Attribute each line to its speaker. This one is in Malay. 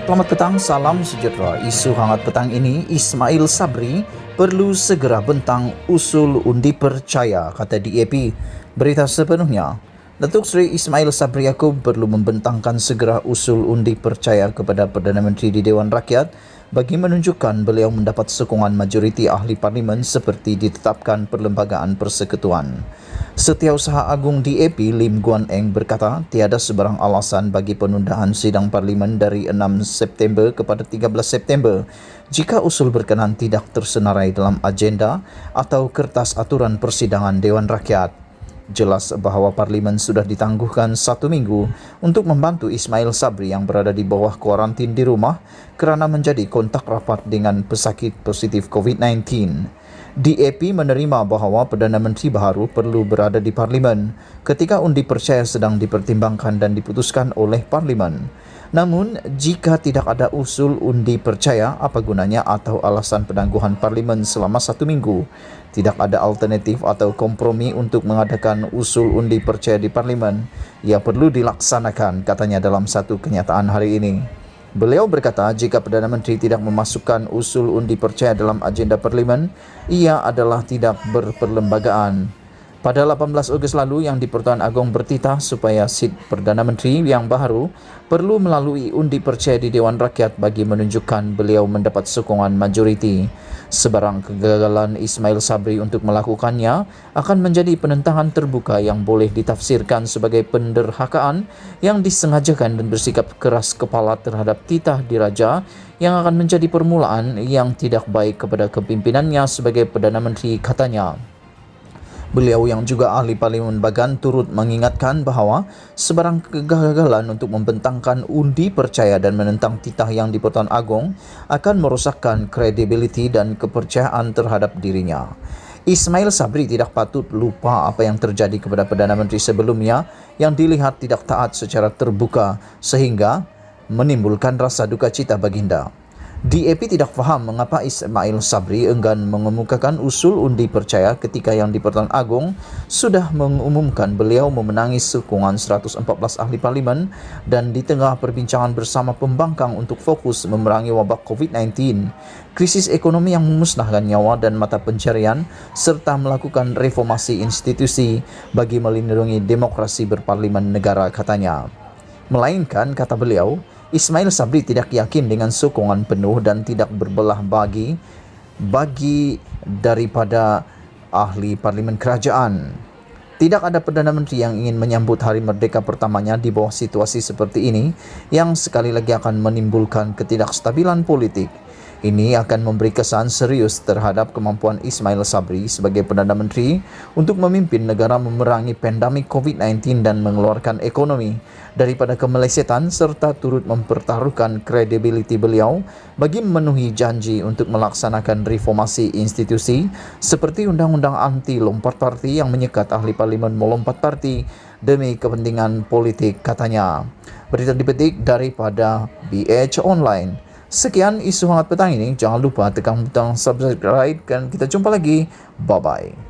Speaker 1: Selamat petang, salam sejahtera. Isu hangat petang ini, Ismail Sabri perlu segera bentang usul undi percaya, kata DAP. Berita sepenuhnya, Datuk Seri Ismail Sabri Yaakob perlu membentangkan segera usul undi percaya kepada Perdana Menteri di Dewan Rakyat bagi menunjukkan beliau mendapat sokongan majoriti ahli parlimen seperti ditetapkan Perlembagaan Persekutuan. Setiausaha Agung DAP Lim Guan Eng berkata tiada sebarang alasan bagi penundaan sidang parlimen dari 6 September kepada 13 September jika usul berkenan tidak tersenarai dalam agenda atau kertas aturan persidangan Dewan Rakyat. Jelas bahawa parlimen sudah ditangguhkan 1 minggu untuk membantu Ismail Sabri yang berada di bawah kuarantin di rumah kerana menjadi kontak rapat dengan pesakit positif COVID-19. DAP menerima bahawa Perdana Menteri baharu perlu berada di parlimen ketika undi percaya sedang dipertimbangkan dan diputuskan oleh parlimen. Namun, jika tidak ada usul undi percaya, apa gunanya atau alasan penangguhan parlimen selama 1 minggu? Tidak ada alternatif atau kompromi untuk mengadakan usul undi percaya di parlimen. Ia perlu dilaksanakan, katanya dalam satu kenyataan hari ini. Beliau berkata jika Perdana Menteri tidak memasukkan usul undi percaya dalam agenda parlimen, ia adalah tidak berperlembagaan. Pada 18 Ogos lalu, Yang di-Pertuan Agong bertitah supaya sid Perdana Menteri yang baharu perlu melalui undi percaya di Dewan Rakyat bagi menunjukkan beliau mendapat sokongan majoriti. Sebarang kegagalan Ismail Sabri untuk melakukannya akan menjadi penentangan terbuka yang boleh ditafsirkan sebagai penderhakaan yang disengajakan dan bersikap keras kepala terhadap titah diraja yang akan menjadi permulaan yang tidak baik kepada kepimpinannya sebagai Perdana Menteri, katanya. Beliau yang juga ahli Parlimen Bagan turut mengingatkan bahawa sebarang kegagalan untuk membentangkan undi percaya dan menentang titah Yang di-Pertuan Agong akan merosakkan kredibiliti dan kepercayaan terhadap dirinya. Ismail Sabri tidak patut lupa apa yang terjadi kepada Perdana Menteri sebelumnya yang dilihat tidak taat secara terbuka sehingga menimbulkan rasa duka cita baginda. DAP tidak faham mengapa Ismail Sabri enggan mengemukakan usul undi percaya ketika Yang di-Pertuan Agong sudah mengumumkan beliau memenangi sokongan 114 ahli parlimen dan di tengah perbincangan bersama pembangkang untuk fokus memerangi wabak COVID-19, krisis ekonomi yang memusnahkan nyawa dan mata pencarian serta melakukan reformasi institusi bagi melindungi demokrasi berparlimen negara, katanya. Melainkan, kata beliau, Ismail Sabri tidak yakin dengan sokongan penuh dan tidak berbelah bagi daripada ahli parlimen kerajaan. Tidak ada Perdana Menteri yang ingin menyambut Hari Merdeka pertamanya di bawah situasi seperti ini yang sekali lagi akan menimbulkan ketidakstabilan politik. Ini akan memberi kesan serius terhadap kemampuan Ismail Sabri sebagai Perdana Menteri untuk memimpin negara memerangi pandemik COVID-19 dan mengeluarkan ekonomi daripada kemelesetan serta turut mempertaruhkan kredibiliti beliau bagi memenuhi janji untuk melaksanakan reformasi institusi seperti Undang-Undang Anti Lompat Parti yang menyekat ahli parlimen melompat parti demi kepentingan politik, katanya. Berita dipetik daripada BH Online. Sekian isu hangat petang ini. Jangan lupa tekan butang subscribe dan kita jumpa lagi. Bye-bye.